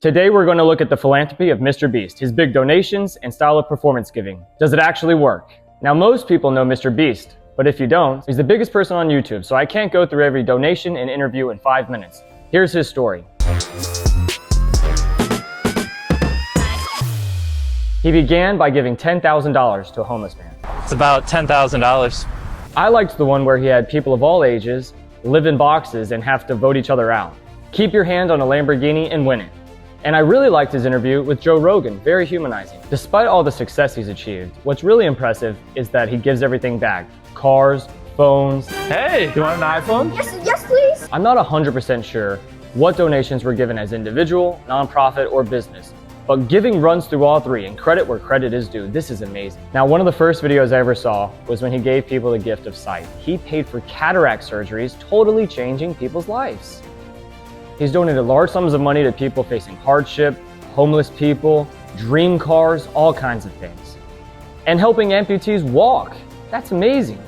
Today we're going to look at the philanthropy of MrBeast, his big donations, and style of performance giving. Does it actually work? Now most people know MrBeast, but if you don't, he's the biggest person on YouTube, so I can't go through every donation and interview in 5 minutes. Here's his story. He began by giving $10,000 to a homeless man. It's about $10,000. I liked the one where he had people of all ages live in boxes and have to vote each other out. Keep your hand on a Lamborghini and win it. And I really liked his interview with Joe Rogan, very humanizing. Despite all the success he's achieved, what's really impressive is that he gives everything back. Cars, phones. Hey, you want an iPhone? Yes, please. I'm not 100% sure what donations were given as individual, nonprofit, or business, but giving runs through all three, and credit where credit is due. This is amazing. Now, one of the first videos I ever saw was when he gave people the gift of sight. He paid for cataract surgeries, totally changing people's lives. He's donated large sums of money to people facing hardship, homeless people, dream cars, all kinds of things. And helping amputees walk. That's amazing.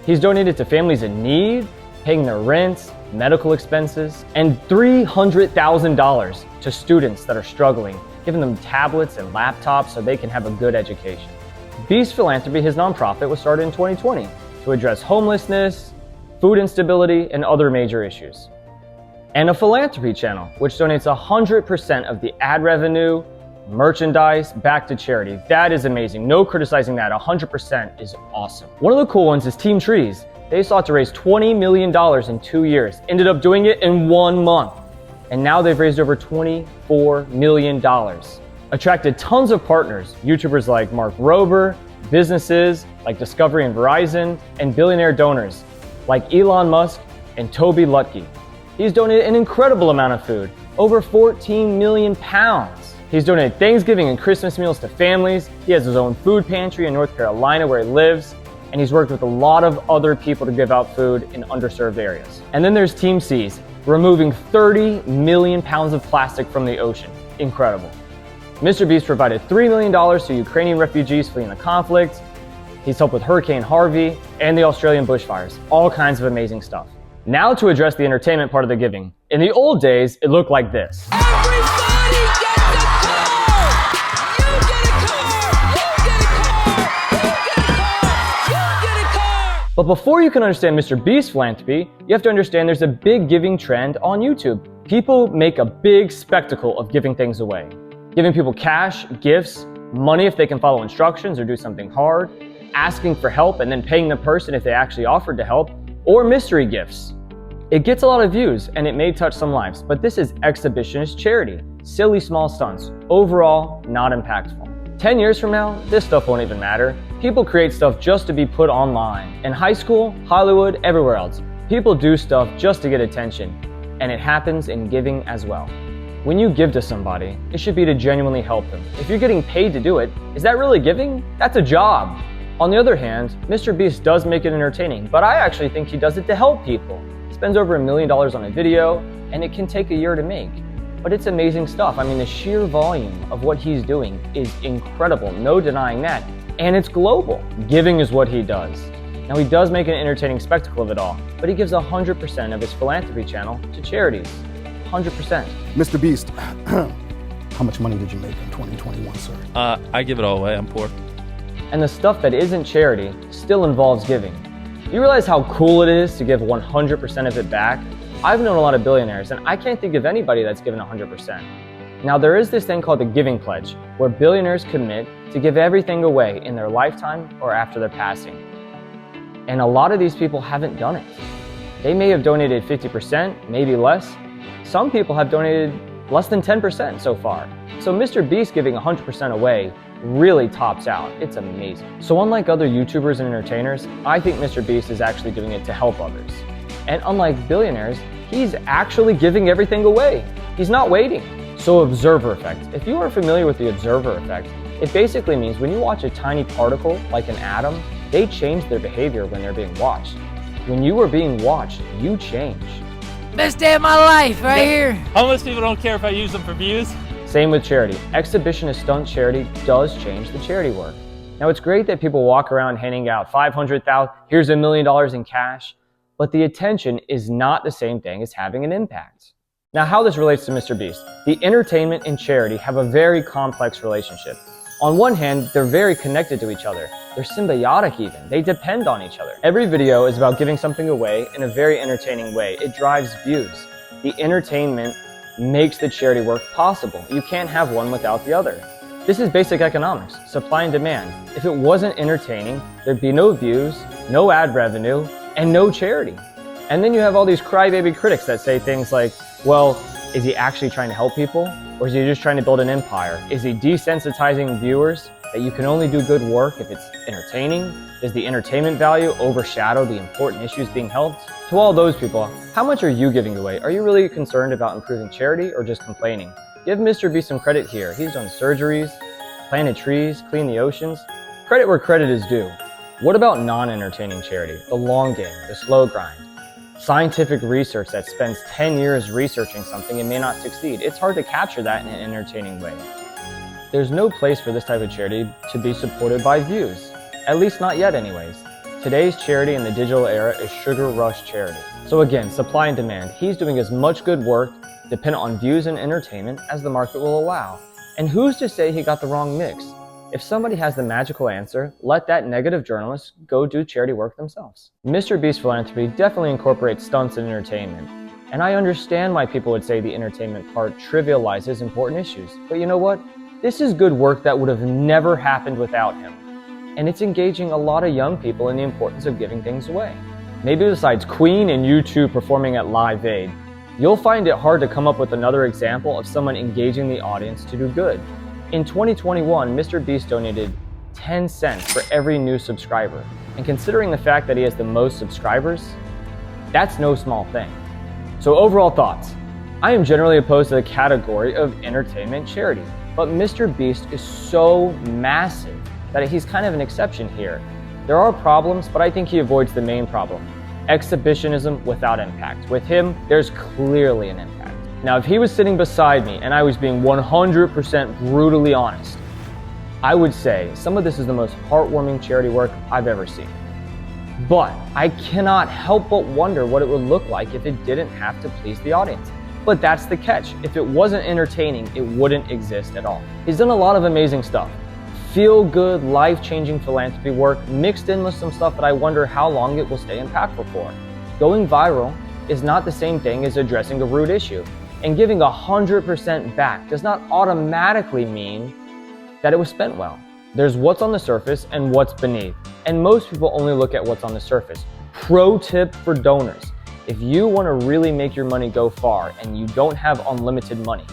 He's donated to families in need, paying their rent, medical expenses, and $300,000 to students that are struggling, giving them tablets and laptops so they can have a good education. Beast Philanthropy, his nonprofit, was started in 2020 to address homelessness, food instability, and other major issues. And a philanthropy channel, which donates 100% of the ad revenue, merchandise, back to charity. That is amazing. No criticizing that. 100% is awesome. One of the cool ones is Team Trees. They sought to raise $20 million in 2 years, ended up doing it in 1 month. And now they've raised over $24 million. Attracted tons of partners, YouTubers like Mark Rober, businesses like Discovery and Verizon, and billionaire donors like Elon Musk and Toby Lutke. He's donated an incredible amount of food, over 14 million pounds. He's donated Thanksgiving and Christmas meals to families. He has his own food pantry in North Carolina where he lives. And he's worked with a lot of other people to give out food in underserved areas. And then there's Team Seas, removing 30 million pounds of plastic from the ocean. Incredible. MrBeast provided $3 million to Ukrainian refugees fleeing the conflict. He's helped with Hurricane Harvey and the Australian bushfires. All kinds of amazing stuff. Now to address the entertainment part of the giving. In the old days, it looked like this. Everybody gets a car! You get a car! You get a car! You get a car! You get a car! But before you can understand MrBeast Philanthropy, you have to understand there's a big giving trend on YouTube. People make a big spectacle of giving things away. Giving people cash, gifts, money if they can follow instructions or do something hard, asking for help and then paying the person if they actually offered to help, or mystery gifts. It gets a lot of views and it may touch some lives, but this is exhibitionist charity. Silly small stunts. Overall, not impactful. 10 years from now, this stuff won't even matter. People create stuff just to be put online. In high school, Hollywood, everywhere else, people do stuff just to get attention. And it happens in giving as well. When you give to somebody, it should be to genuinely help them. If you're getting paid to do it, is that really giving? That's a job. On the other hand, MrBeast does make it entertaining, but I actually think he does it to help people. He spends over $1 million on a video, and it can take a year to make. But it's amazing stuff. I mean, the sheer volume of what he's doing is incredible, no denying that. And it's global. Giving is what he does. Now, he does make an entertaining spectacle of it all, but he gives 100% of his philanthropy channel to charities. 100%. MrBeast, how much money did you make in 2021, sir? I give it all away. I'm poor. And the stuff that isn't charity still involves giving. You realize how cool it is to give 100% of it back? I've known a lot of billionaires, and I can't think of anybody that's given 100%. Now, there is this thing called the Giving Pledge, where billionaires commit to give everything away in their lifetime or after their passing. And a lot of these people haven't done it. They may have donated 50%, maybe less. Some people have donated less than 10% so far. So MrBeast giving 100% away really tops out. It's amazing. So unlike other YouTubers and entertainers, I think MrBeast is actually doing it to help others. And unlike billionaires, he's actually giving everything away. He's not waiting. So observer effect. If you are familiar with the observer effect, it basically means when you watch a tiny particle, like an atom, they change their behavior when they're being watched. When you are being watched, you change. Best day of my life right here. Homeless people don't care if I use them for views. Same with charity. Exhibitionist stunt charity does change the charity work. Now, it's great that people walk around handing out $500,000, here's $1 million in cash, but the attention is not the same thing as having an impact. Now, how this relates to MrBeast. The entertainment and charity have a very complex relationship. On one hand, they're very connected to each other. They're symbiotic even. They depend on each other. Every video is about giving something away in a very entertaining way. It drives views. The entertainment makes the charity work possible. You can't have one without the other. This is basic economics, supply and demand. If it wasn't entertaining, there'd be no views, no ad revenue, and no charity. And then you have all these crybaby critics that say things like, well, is he actually trying to help people? Or is he just trying to build an empire? Is he desensitizing viewers that you can only do good work if it's entertaining? Does the entertainment value overshadow the important issues being held? To all those people, how much are you giving away? Are you really concerned about improving charity or just complaining? Give MrBeast some credit here. He's done surgeries, planted trees, cleaned the oceans. Credit where credit is due. What about non-entertaining charity? The long game, the slow grind. Scientific research that spends 10 years researching something and may not succeed. It's hard to capture that in an entertaining way. There's no place for this type of charity to be supported by views. At least not yet anyways. Today's charity in the digital era is sugar rush charity. So again, supply and demand. He's doing as much good work dependent on views and entertainment as the market will allow. And who's to say he got the wrong mix? If somebody has the magical answer, let that negative journalist go do charity work themselves. MrBeast Philanthropy definitely incorporates stunts and entertainment. And I understand why people would say the entertainment part trivializes important issues. But you know what? This is good work that would have never happened without him. And it's engaging a lot of young people in the importance of giving things away. Maybe besides Queen and U2 performing at Live Aid, you'll find it hard to come up with another example of someone engaging the audience to do good. In 2021, MrBeast donated 10 cents for every new subscriber. And considering the fact that he has the most subscribers, that's no small thing. So overall thoughts. I am generally opposed to the category of entertainment charity, but MrBeast is so massive that he's kind of an exception here. There are problems, but I think he avoids the main problem. Exhibitionism without impact. With him, there's clearly an impact. Now, if he was sitting beside me and I was being 100% brutally honest, I would say some of this is the most heartwarming charity work I've ever seen. But I cannot help but wonder what it would look like if it didn't have to please the audience. But that's the catch. If it wasn't entertaining, it wouldn't exist at all. He's done a lot of amazing stuff. Feel-good, life-changing philanthropy work mixed in with some stuff that I wonder how long it will stay impactful for. Going viral is not the same thing as addressing a root issue. And giving 100% back does not automatically mean that it was spent well. There's what's on the surface and what's beneath. And most people only look at what's on the surface. Pro tip for donors. If you want to really make your money go far and you don't have unlimited money,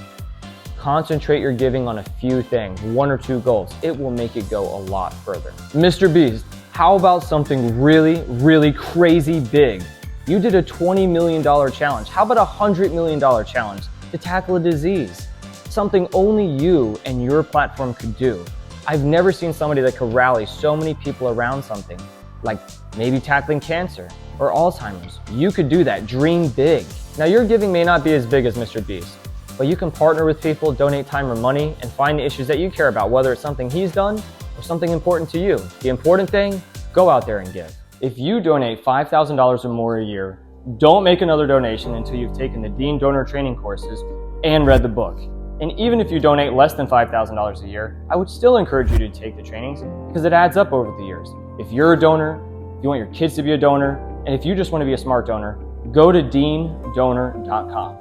concentrate your giving on a few things, 1 or 2 goals. It will make it go a lot further. MrBeast, how about something really, really crazy big? You did a $20 million challenge. How about a $100 million challenge to tackle a disease? Something only you and your platform could do. I've never seen somebody that could rally so many people around something, like maybe tackling cancer or Alzheimer's. You could do that. Dream big. Now, your giving may not be as big as MrBeast, but you can partner with people, donate time or money, and find the issues that you care about, whether it's something he's done or something important to you. The important thing, go out there and give. If you donate $5,000 or more a year, don't make another donation until you've taken the Dean Donor Training courses and read the book. And even if you donate less than $5,000 a year, I would still encourage you to take the trainings because it adds up over the years. If you're a donor, if you want your kids to be a donor, and if you just want to be a smart donor, go to deandonor.com.